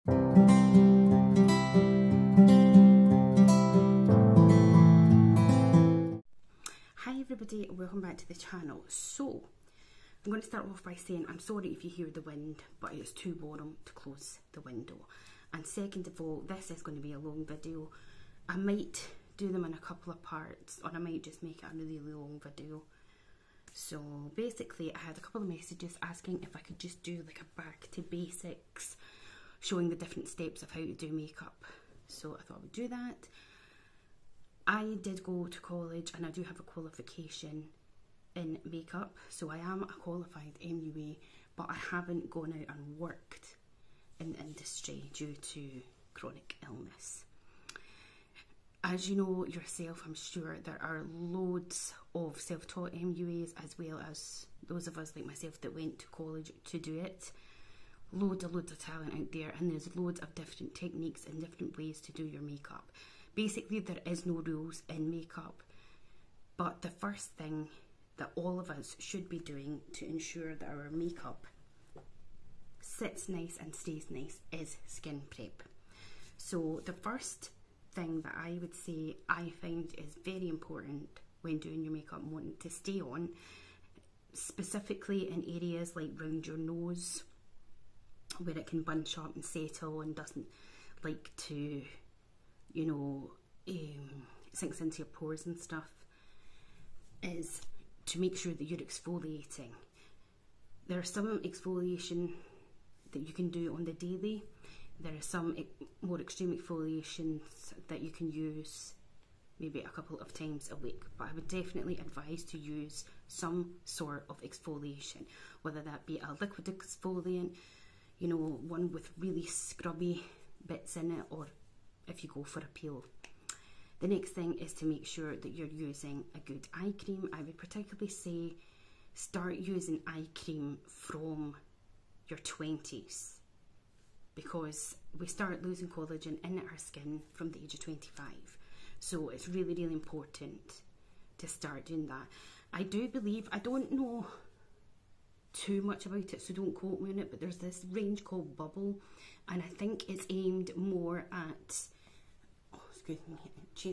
Hi everybody, welcome back to the channel. So, I'm going to start off by saying I'm sorry if you hear the wind, but it's too warm to close the window. And second of all, this is going to be a long video. I might do them in a couple of parts, or I might just make it a really long video. So basically, I had a couple of messages asking if I could just do like a back to basics, showing the different steps of how to do makeup. So I thought I would do that. I did go to college and I do have a qualification in makeup, so I am a qualified MUA, but I haven't gone out and worked in the industry due to chronic illness. As you know yourself, I'm sure there are loads of self-taught MUAs as well as those of us like myself that went to college to do it. Loads of talent out there, and there's loads of different techniques and different ways to do your makeup. Basically, there is no rules in makeup, but the first thing that all of us should be doing to ensure that our makeup sits nice and stays nice is skin prep. So the first thing that I would say I find is very important when doing your makeup and wanting to stay on, specifically in areas like round your nose, where it can bunch up and settle and doesn't like to, you know, sinks into your pores and stuff, is to make sure that you're exfoliating. There is some exfoliation that you can do on the daily. There are some more extreme exfoliations that you can use maybe a couple of times a week, but I would definitely advise to use some sort of exfoliation, whether that be a liquid exfoliant, you know, one with really scrubby bits in it, or if you go for a peel. The next thing is to make sure that you're using a good eye cream. I would particularly say start using eye cream from your 20s, because we start losing collagen in our skin from the age of 25. So it's really important to start doing that. I do believe, I don't know too much about it, so don't quote me on it, but there's this range called Bubble, and I think it's aimed more at,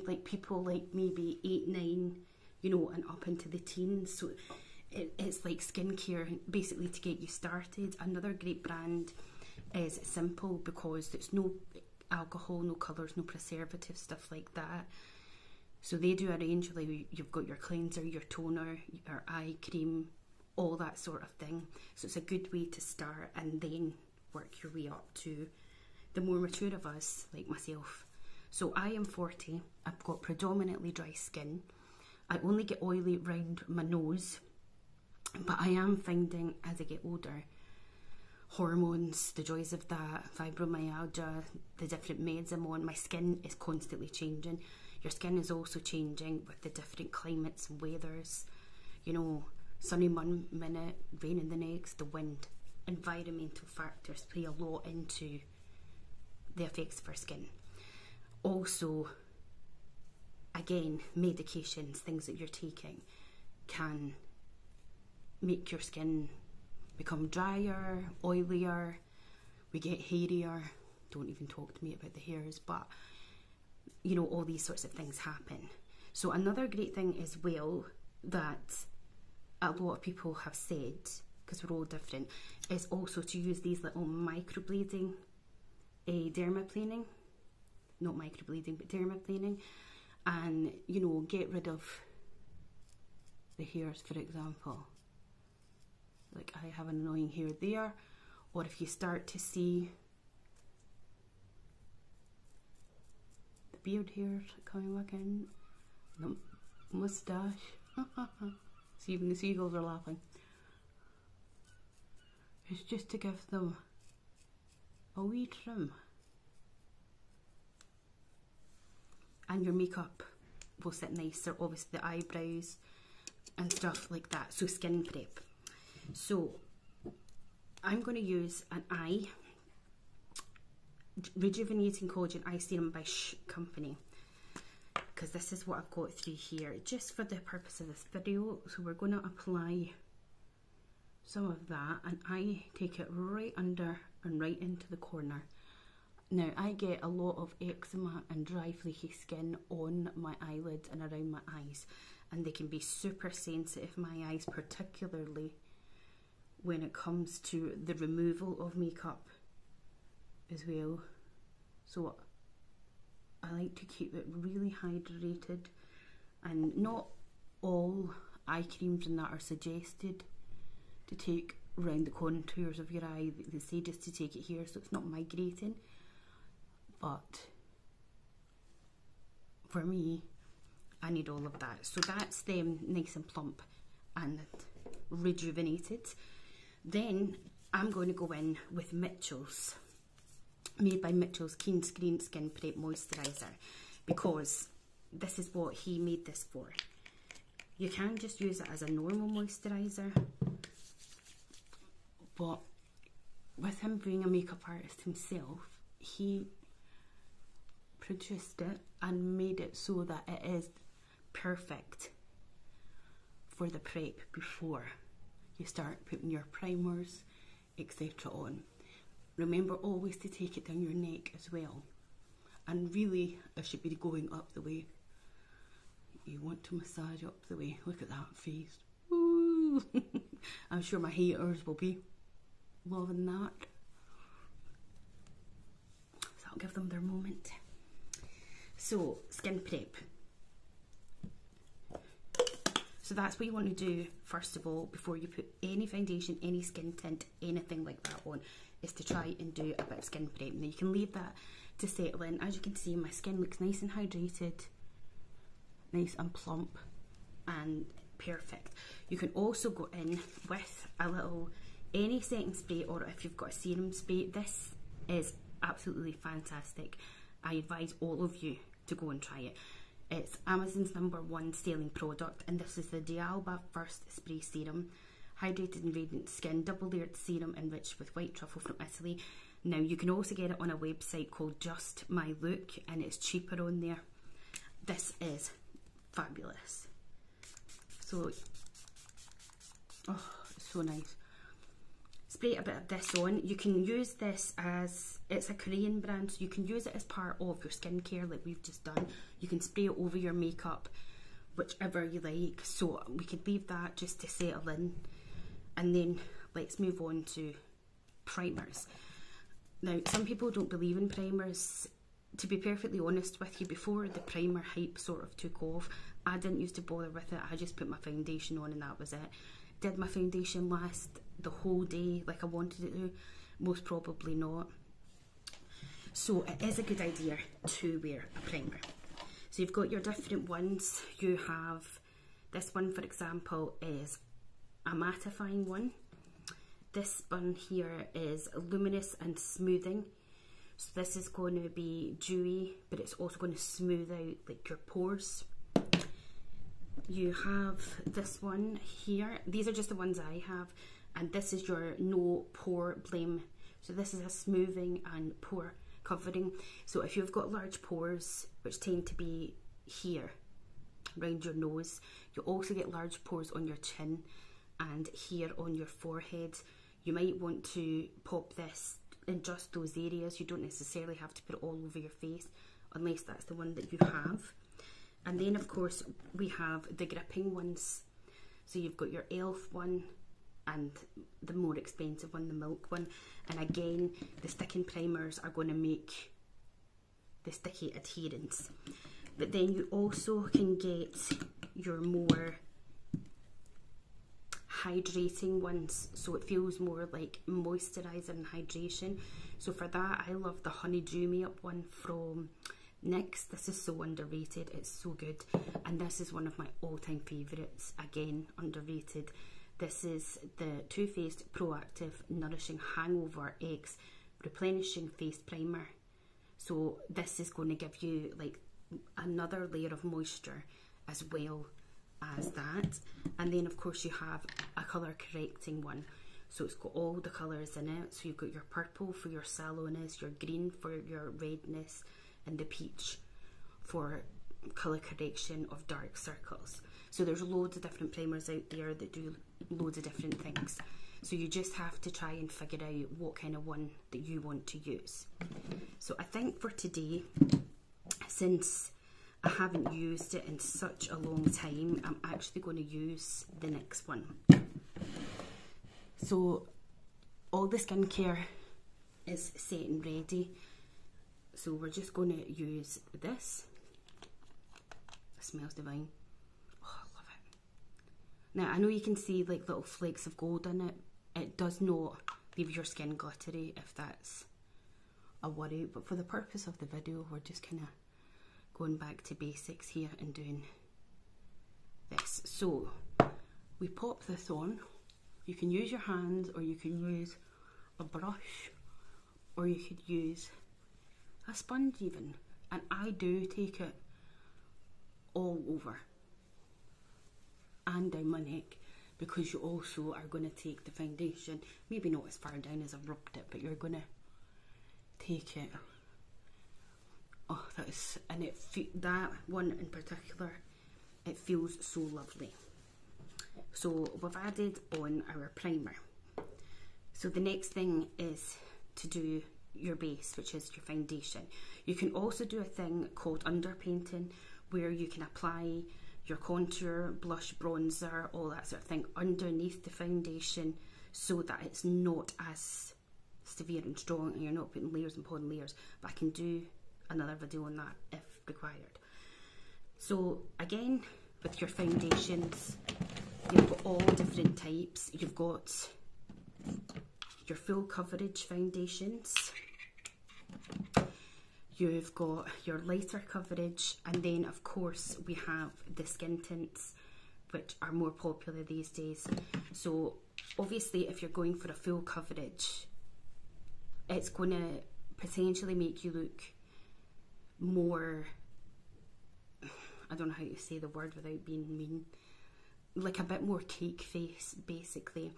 like people like maybe 8, 9, you know, and up into the teens. So it's like skincare basically to get you started. Another great brand is Simple, because there's no alcohol, no colours, no preservatives, stuff like that. So they do a range, like you've got your cleanser, your toner, your eye cream, all that sort of thing. So it's a good way to start and then work your way up to the more mature of us, like myself. So I am 40, I've got predominantly dry skin. I only get oily round my nose, but I am finding as I get older, hormones, the joys of that, fibromyalgia, the different meds I'm on, my skin is constantly changing. Your skin is also changing with the different climates and weathers, you know, sunny one minute, raining the next, the wind. Environmental factors play a lot into the effects of our skin. Also, again, medications, things that you're taking, can make your skin become drier, oilier, we get hairier. Don't even talk to me about the hairs, but you know, all these sorts of things happen. So another great thing as well that a lot of people have said, because we're all different, is also to use these little microblading dermaplaning, not microblading but dermaplaning, and you know, get rid of the hairs. For example, like I have an annoying hair there, or if you start to see the beard hairs coming back in, the moustache, see, even the seagulls are laughing. It's just to give them a wee trim, and your makeup will sit nicer, obviously the eyebrows and stuff like that. So skin prep. So I'm going to use an eye rejuvenating collagen eye serum by Shh Company, because this is what I've got through here just for the purpose of this video. So we're going to apply some of that, and I take it right under and right into the corner Now, I get a lot of eczema and dry flaky skin on my eyelids and around my eyes, and they can be super sensitive, my eyes, particularly when it comes to the removal of makeup as well. So I like to keep it really hydrated, and not all eye creams and that are suggested to take around the contours of your eye. They say just to take it here so it's not migrating, but for me, I need all of that. So that's them nice and plump and rejuvenated. Then I'm going to go in with Mitchell's, made by Mitchell's Keen Screen Skin Prep Moisturiser, because this is what he made this for. You can just use it as a normal moisturiser, but with him being a makeup artist himself, he produced it and made it so that it is perfect for the prep before you start putting your primers, etc. on. Remember always to take it down your neck as well, and really it should be going up the way. You want to massage up the way. Look at that face. Woo! I'm sure my haters will be loving that, so I'll give them their moment. So, skin prep. So that's what you want to do first of all before you put any foundation, any skin tint, anything like that on, is to try and do a bit of skin prep. Now you can leave that to settle in. As you can see, my skin looks nice and hydrated, nice and plump and perfect. You can also go in with a little, any setting spray, or if you've got a serum spray. This is absolutely fantastic. I advise all of you to go and try it. It's Amazon's #1 selling product, and this is the D'Alba First Spray Serum. Hydrated and radiant skin, double layered serum enriched with white truffle from Italy. Now you can also get it on a website called Just My Look, and it's cheaper on there. This is fabulous. So, oh, it's so nice. Spray a bit of this on. You can use this as, it's a Korean brand, so you can use it as part of your skincare like we've just done. You can spray it over your makeup, whichever you like. So we could leave that just to settle in, and then let's move on to primers. Now, some people don't believe in primers. To be perfectly honest with you, before the primer hype sort of took off, I didn't used to bother with it. I just put my foundation on and that was it. Did my foundation last the whole day like I wanted it to? Most probably not. So it is a good idea to wear a primer. So you've got your different ones. You have this one, for example, is a mattifying one. This one here is luminous and smoothing. So this is going to be dewy, but it's also going to smooth out like your pores. You have this one here. These are just the ones I have, and this is your no pore blame. So this is a smoothing and pore covering. So if you've got large pores, which tend to be here around your nose, you also get large pores on your chin and here on your forehead. You might want to pop this in just those areas. You don't necessarily have to put it all over your face unless that's the one that you have. And then of course we have the gripping ones. So you've got your e.l.f. one and the more expensive one, the Milk one. And again, the sticking primers are going to make the sticky adherence. But then you also can get your more hydrating ones, so it feels more like moisturiser and hydration. So for that, I love the Honeydew Me Up one from NYX. This is so underrated, it's so good, and this is one of my all-time favourites. Again, underrated. This is the Too Faced Proactive Nourishing Hangover X Replenishing Face Primer. So this is going to give you like another layer of moisture as well as that. And then of course you have a colour correcting one, so it's got all the colours in it. So you've got your purple for your sallowness, your green for your redness, and the peach for colour correction of dark circles. So there's loads of different primers out there that do loads of different things. So you just have to try and figure out what kind of one that you want to use. So I think for today, since I haven't used it in such a long time, I'm actually going to use the next one. So all the skincare is set and ready. So we're just going to use this. It smells divine. Oh, I love it. Now I know you can see like little flakes of gold in it. It does not leave your skin glittery if that's a worry, but for the purpose of the video, we're just kind of going back to basics here and doing this. So we pop this on. You can use your hands, or you can use a brush, or you could use a sponge even. And I do take it all over and down my neck, because you also are going to take the foundation, maybe not as far down as I've rubbed it, but you're going to take it. Oh, that one in particular, it feels so lovely. So we've added on our primer. So the next thing is to do your base, which is your foundation. You can also do a thing called underpainting, where you can apply your contour, blush, bronzer, all that sort of thing underneath the foundation, so that it's not as severe and strong and you're not putting layers upon layers. But I can do another video on that if required. So again, with your foundations, you've got all different types. You've got your full coverage foundations, you've got your lighter coverage, and then of course we have the skin tints, which are more popular these days. So obviously if you're going for a full coverage, it's going to potentially make you look more, I don't know how to say the word without being mean, like a bit more cake face basically.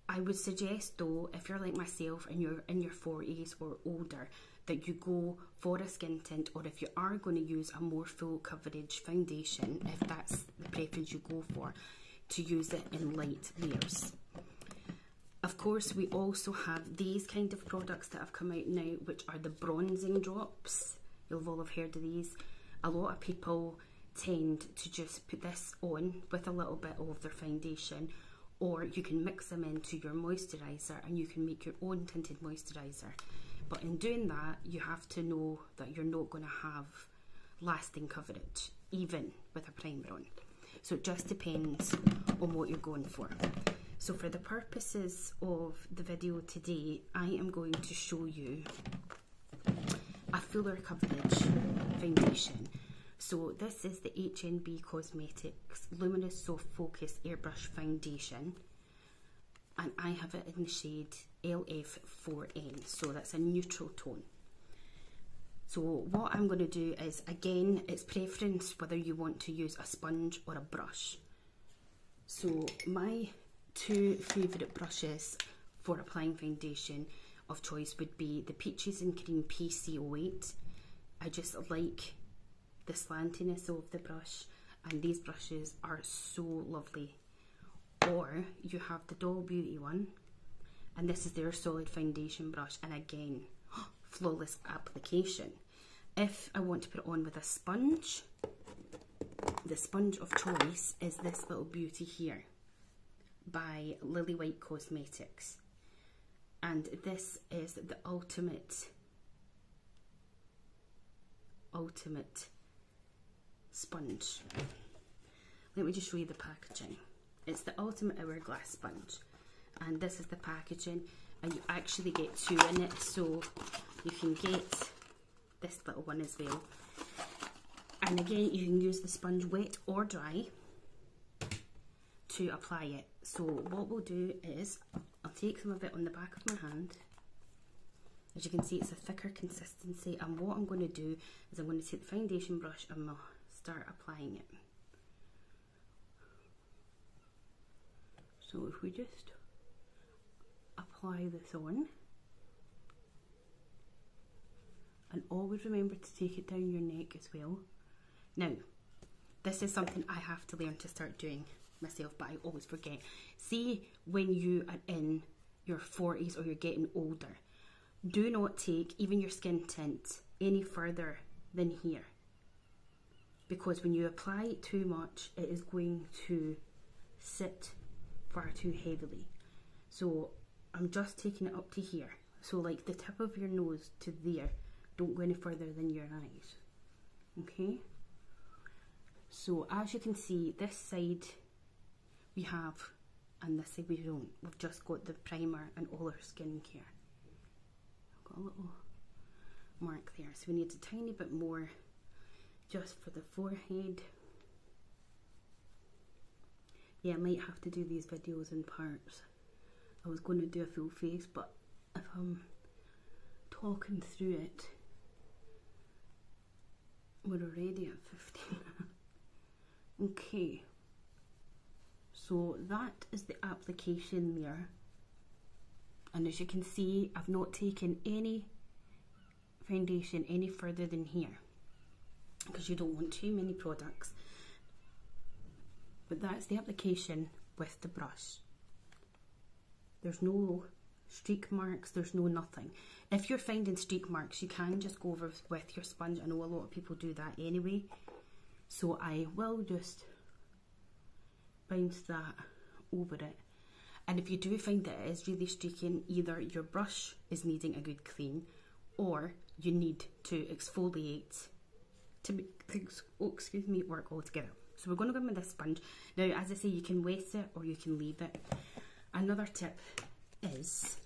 I would suggest though, if you're like myself and you're in your 40s or older, that you go for a skin tint, or if you are going to use a more full coverage foundation, if that's the preference you go for, to use it in light layers. Of course, we also have these kind of products that have come out now, which are the bronzing drops. You'll all have heard of these. A lot of people tend to just put this on with a little bit of their foundation, or you can mix them into your moisturiser and you can make your own tinted moisturiser. But in doing that, you have to know that you're not going to have lasting coverage, even with a primer on. So it just depends on what you're going for. So for the purposes of the video today, I am going to show you a fuller coverage foundation. So this is the HNB Cosmetics Luminous Soft Focus Airbrush Foundation, and I have it in the shade LF4N, so that's a neutral tone. So what I'm going to do is, again, it's preference whether you want to use a sponge or a brush. So my two favourite brushes for applying foundation of choice would be the Peaches and Cream PC08. I just like the slantiness of the brush, and these brushes are so lovely. Or you have the Doll Beauty one, and this is their solid foundation brush, and again, flawless application. If I want to put it on with a sponge, the sponge of choice is this little beauty here by Lily White Cosmetics, and this is the ultimate sponge. Let me just show you the packaging. It's the ultimate hourglass sponge, and this is the packaging, and you actually get two in it, so you can get this little one as well. And again, you can use the sponge wet or dry to apply it. So what we'll do is, I'll take some of it on the back of my hand. As you can see, it's a thicker consistency, and what I'm going to do is I'm going to take the foundation brush and I'll start applying it. So if we just apply this on, and always remember to take it down your neck as well. Now, this is something I have to learn to start doing myself, but I always forget. See, when you are in your 40s or you're getting older, do not take even your skin tint any further than here, because when you apply it too much, it is going to sit far too heavily. So I'm just taking it up to here. So like the tip of your nose to there, don't go any further than your eyes. Okay? So as you can see, this side we have, and this side we don't. We've just got the primer and all our skincare. I've got a little mark there, so we need a tiny bit more just for the forehead. Yeah, I might have to do these videos in parts. I was going to do a full face, but if I'm talking through it, we're already at 15. Okay, so that is the application there, and as you can see, I've not taken any foundation any further than here, because you don't want too many products. But that's the application with the brush. There's no streak marks, there's no nothing. If you're finding streak marks, you can just go over with your sponge. I know a lot of people do that anyway, so I will just bounce that over it. And if you do find that it is really streaking, either your brush is needing a good clean, or you need to exfoliate to make things, work all together. So we're going to go in with this sponge. Now, as I say, you can wet it or you can leave it. Another tip is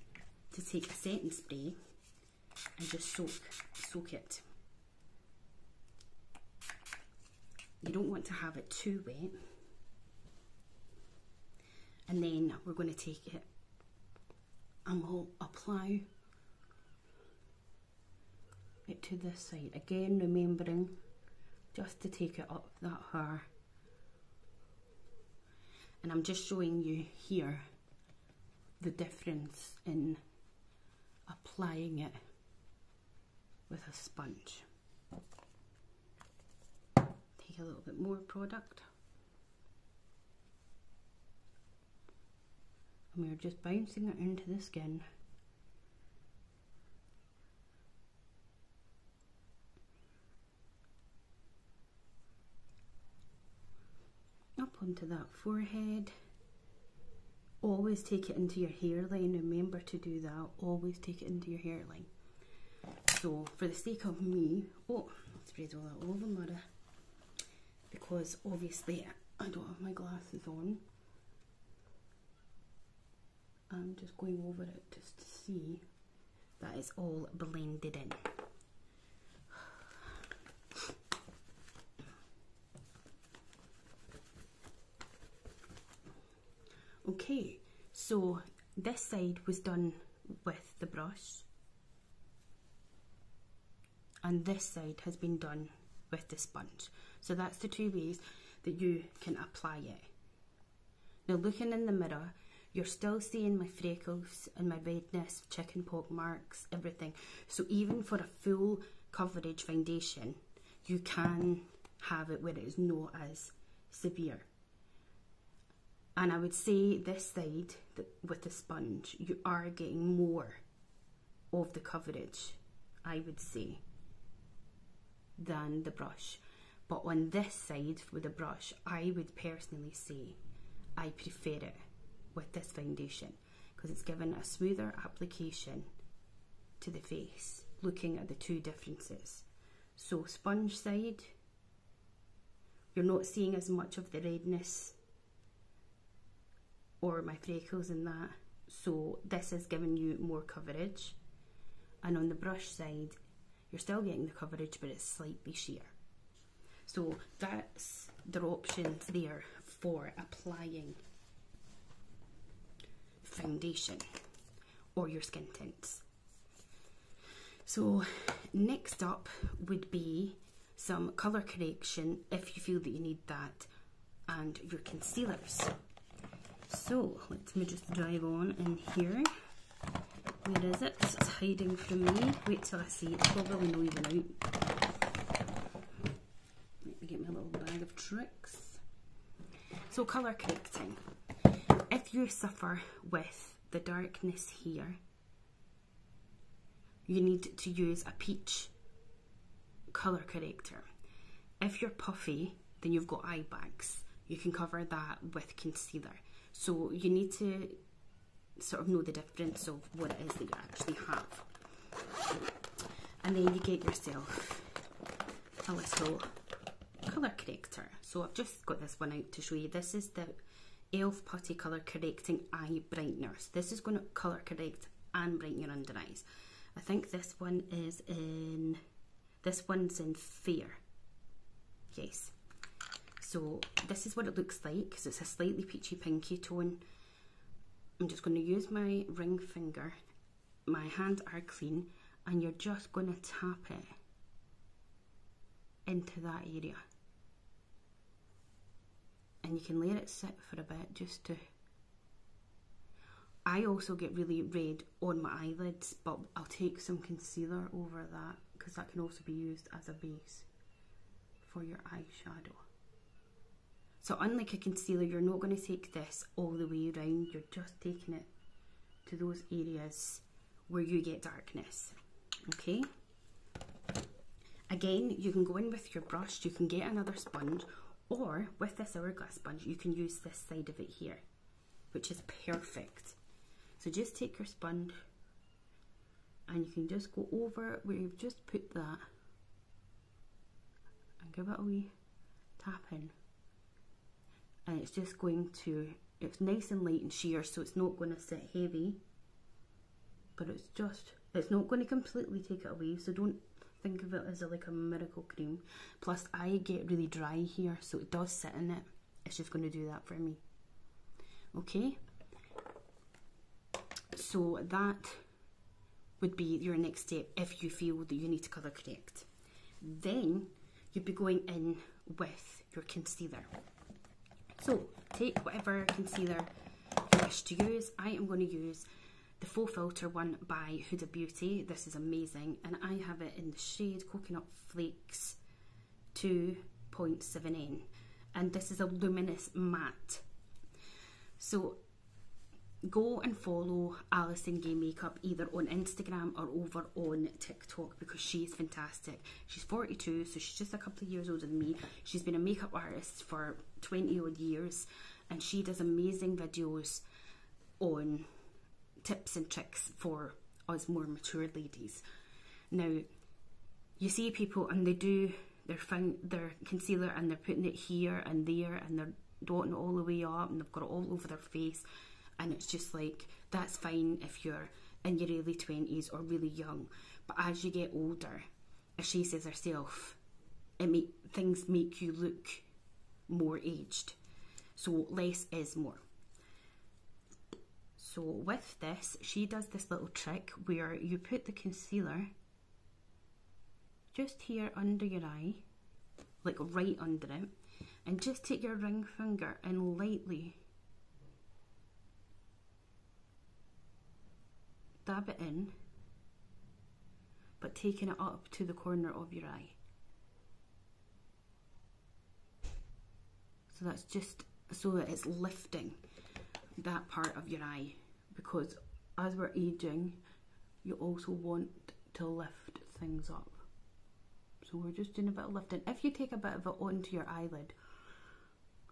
to take a setting spray and just soak it. You don't want to have it too wet. And then we're going to take it and we'll apply it to this side. Again, remembering just to take it up that hair. And I'm just showing you here the difference in applying it with a sponge. Take a little bit more product. And we're just bouncing it into the skin. Up onto that forehead. Always take it into your hairline. Remember to do that. Always take it into your hairline. So for the sake of me, sprayed all that over, Mara, because obviously I don't have my glasses on. I'm just going over it just to see that it's all blended in. Okay, so this side was done with the brush, and this side has been done with the sponge. So that's the two ways that you can apply it. Now, looking in the mirror, you're still seeing my freckles and my redness, chicken pox marks, everything. So even for a full coverage foundation, you can have it where it is not as severe. And I would say this side, with the sponge, you are getting more of the coverage, I would say, than the brush. But on this side with the brush, I would personally say I prefer it with this foundation, because it's given a smoother application to the face, looking at the two differences. So sponge side, you're not seeing as much of the redness or my freckles in that, so this is giving you more coverage. And on the brush side, you're still getting the coverage, but it's slightly sheer. So that's the options there for applying foundation or your skin tints. So next up would be some colour correction if you feel that you need that, and your concealers. So let me just drive on in here. Where is it? It's hiding from me. Wait till I see it. It's probably not even out. Let me get my little bag of tricks. So colour correcting. If you suffer with the darkness here, you need to use a peach colour corrector. If you're puffy, then you've got eye bags. You can cover that with concealer. So you need to sort of know the difference of what it is that you actually have. And then you get yourself a little colour corrector. So I've just got this one out to show you. This is the e.l.f. Putty Colour Correcting Eye Brightener. So this is going to colour correct and brighten your under eyes. I think this one is in, this one's in Fair. Yes. So this is what it looks like, because it's a slightly peachy pinky tone. I'm just going to use my ring finger. My hands are clean, and you're just going to tap it into that area. And you can let it sit for a bit just to... I also get really red on my eyelids, but I'll take some concealer over that, because that can also be used as a base for your eyeshadow. So unlike a concealer, you're not going to take this all the way around, you're just taking it to those areas where you get darkness. Okay? Again, you can go in with your brush, you can get another sponge, or with this hourglass sponge, you can use this side of it here, which is perfect. So just take your sponge and you can just go over where you've just put that and give it a wee tap in. And it's just going to, it's nice and light and sheer, so it's not going to sit heavy, but it's just, it's not going to completely take it away, so don't think of it as like a miracle cream. Plus I get really dry here, so it does sit in it. It's just going to do that for me. Okay, so that would be your next step if you feel that you need to colour correct. Then you'd be going in with your concealer. So take whatever concealer you wish to use. I am going to use the Faux Filter one by Huda Beauty. This is amazing, and I have it in the shade Coconut Flakes 2.7N, and this is a luminous matte. So go and follow Alison Gay Makeup either on Instagram or over on TikTok, because she's fantastic. She's 42, so she's just a couple of years older than me. She's been a makeup artist for 20 odd years, and she does amazing videos on tips and tricks for us more mature ladies. Now, you see people and they do their concealer and they're putting it here and there and they're dotting it all the way up and they've got it all over their face, and it's just like, that's fine if you're in your early 20s or really young, but as you get older, as she says herself, things make you look more aged, so less is more. So with this, she does this little trick where you put the concealer just here under your eye, like right under it, and just take your ring finger and lightly dab it in, but taking it up to the corner of your eye. So that's just so that it's lifting that part of your eye, because as we're aging, you also want to lift things up. So we're just doing a bit of lifting. If you take a bit of it onto your eyelid,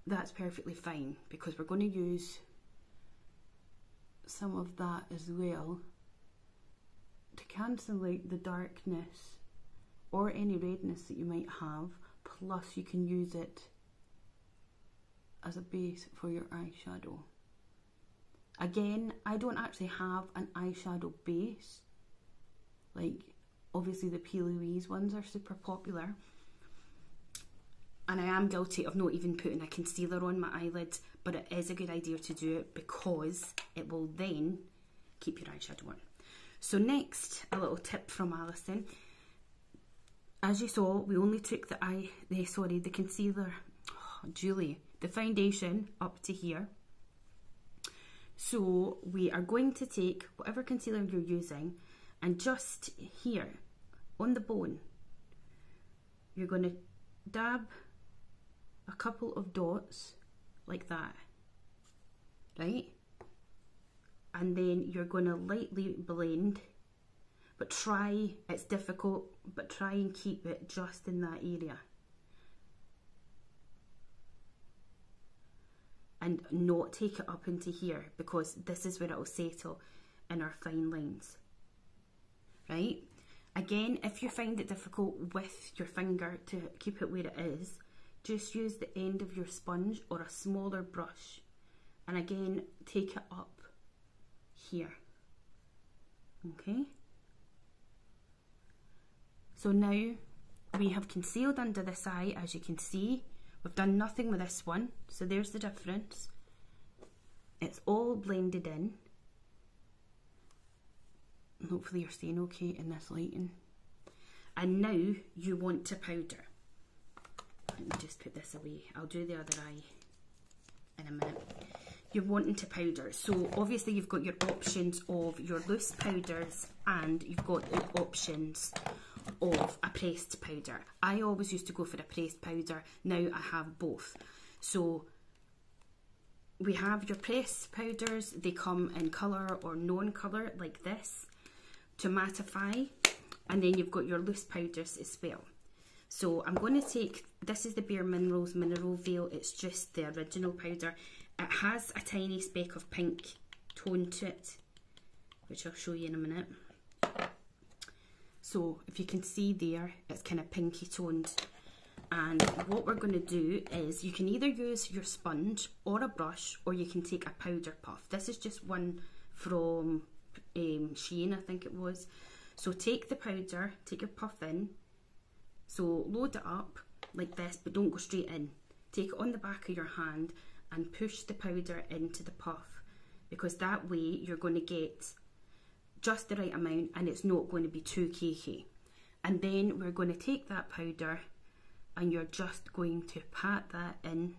that's perfectly fine, because we're going to use some of that as well to cancel out the darkness or any redness that you might have. Plus you can use it as a base for your eyeshadow. Again, I don't actually have an eyeshadow base. Like, obviously the P. Louise ones are super popular, and I am guilty of not even putting a concealer on my eyelids, but it is a good idea to do it because it will then keep your eyeshadow on. So next, a little tip from Alison. As you saw, we only took the concealer, the foundation up to here. So we are going to take whatever concealer you're using, and just here on the bone, you're going to dab a couple of dots like that, right? And then you're going to lightly blend, but try, it's difficult, but try and keep it just in that area. And not take it up into here, because this is where it will settle in our fine lines. Right? Again, if you find it difficult with your finger to keep it where it is, just use the end of your sponge or a smaller brush. And again, take it up here. Okay? So now we have concealed under this eye, as you can see. We've done nothing with this one, so there's the difference. It's all blended in. Hopefully you're staying okay in this lighting. And now you want to powder. Let me just put this away. I'll do the other eye in a minute. You're wanting to powder. So obviously you've got your options of your loose powders and you've got the options of a pressed powder. I always used to go for a pressed powder. Now I have both. So we have your pressed powders. They come in colour or non-colour like this to mattify. And then you've got your loose powders as well. So I'm going to take, this is the Bare Minerals Mineral Veil. It's just the original powder. It has a tiny speck of pink tone to it, which I'll show you in a minute. So if you can see there, it's kind of pinky toned. And what we're going to do is you can either use your sponge or a brush, or you can take a powder puff. This is just one from Shein, I think it was. So take the powder, take your puff in. So load it up like this, but don't go straight in. Take it on the back of your hand and push the powder into the puff, because that way you're going to get just the right amount and it's not going to be too cakey. And then we're going to take that powder and you're just going to pat that in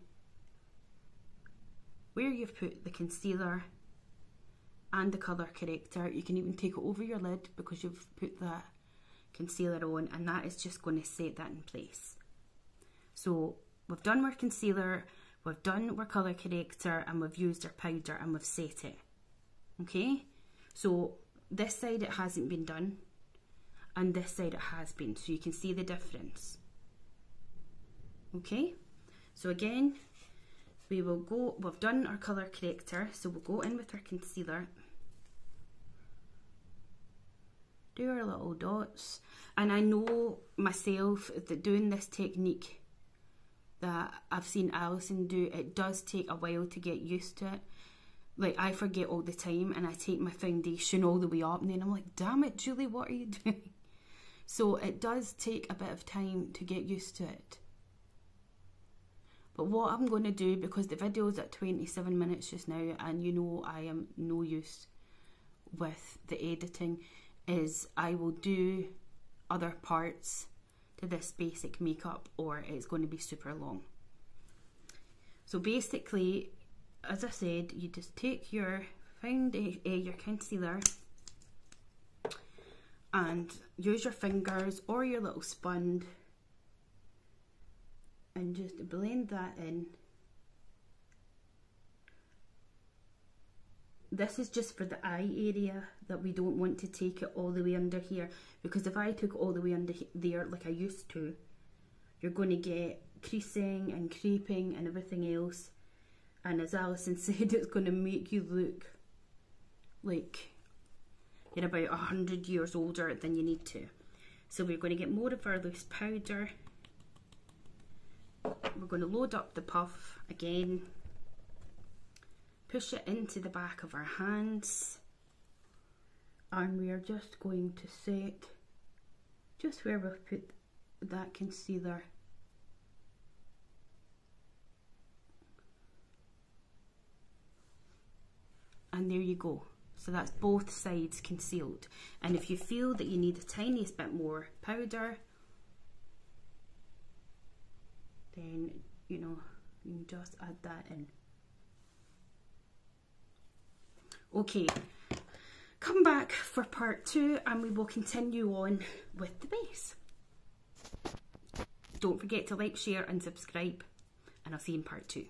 where you've put the concealer and the colour corrector. You can even take it over your lid because you've put that concealer on, and that is just going to set that in place. So we've done our concealer, we've done our colour corrector, and we've used our powder and we've set it. Okay, so this side it hasn't been done and this side it has been, so you can see the difference. Okay, so again we will go, we've done our colour corrector, so we'll go in with our concealer, do our little dots. And I know myself that doing this technique that I've seen Alison do, it does take a while to get used to it. Like, I forget all the time and I take my foundation all the way up and then I'm like, damn it, Julie, what are you doing? So it does take a bit of time to get used to it. But what I'm going to do, because the video is at 27 minutes just now and you know I am no use with the editing, is I will do other parts to this basic makeup or it's going to be super long. So basically, as I said, you just take your your concealer and use your fingers or your little sponge and just blend that in. This is just for the eye area that we don't want to take it all the way under here, because if I took it all the way under there like I used to, you're going to get creasing and creeping and everything else. And as Alison said, it's going to make you look like you're about 100 years older than you need to. So we're going to get more of our loose powder. We're going to load up the puff again. Push it into the back of our hands. And we are just going to set just where we've put that concealer. And there you go. So that's both sides concealed. And if you feel that you need the tiniest bit more powder, then, you know, you can just add that in. Okay, come back for part 2 and we will continue on with the base. Don't forget to like, share and subscribe, and I'll see you in part 2.